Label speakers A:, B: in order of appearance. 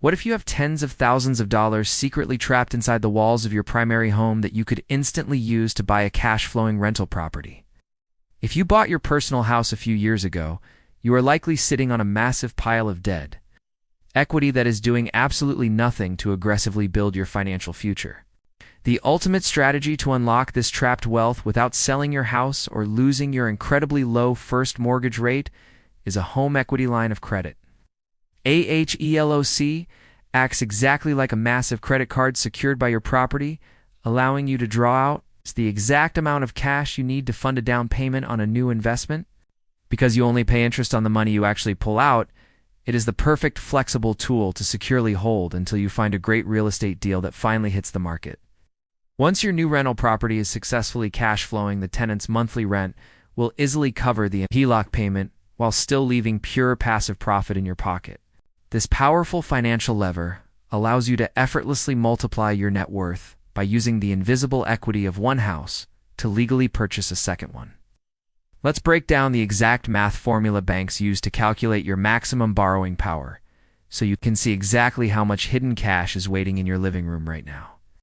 A: What if you have tens of thousands of dollars secretly trapped inside the walls of your primary home that you could instantly use to buy a cash-flowing rental property? If you bought your personal house a few years ago, you are likely sitting on a massive pile of debt, equity that is doing absolutely nothing to aggressively build your financial future. The ultimate strategy to unlock this trapped wealth without selling your house or losing your incredibly low first mortgage rate is a home equity line of credit. A HELOC acts exactly like a massive credit card secured by your property, allowing you to draw out the exact amount of cash you need to fund a down payment on a new investment. Because you only pay interest on the money you actually pull out, it is the perfect flexible tool to securely hold until you find a great real estate deal that finally hits the market. Once your new rental property is successfully cash flowing, the tenant's monthly rent will easily cover the HELOC payment while still leaving pure passive profit in your pocket. This powerful financial lever allows you to effortlessly multiply your net worth by using the invisible equity of one house to legally purchase a second one. Let's break down the exact math formula banks use to calculate your maximum borrowing power, so you can see exactly how much hidden cash is waiting in your living room right now.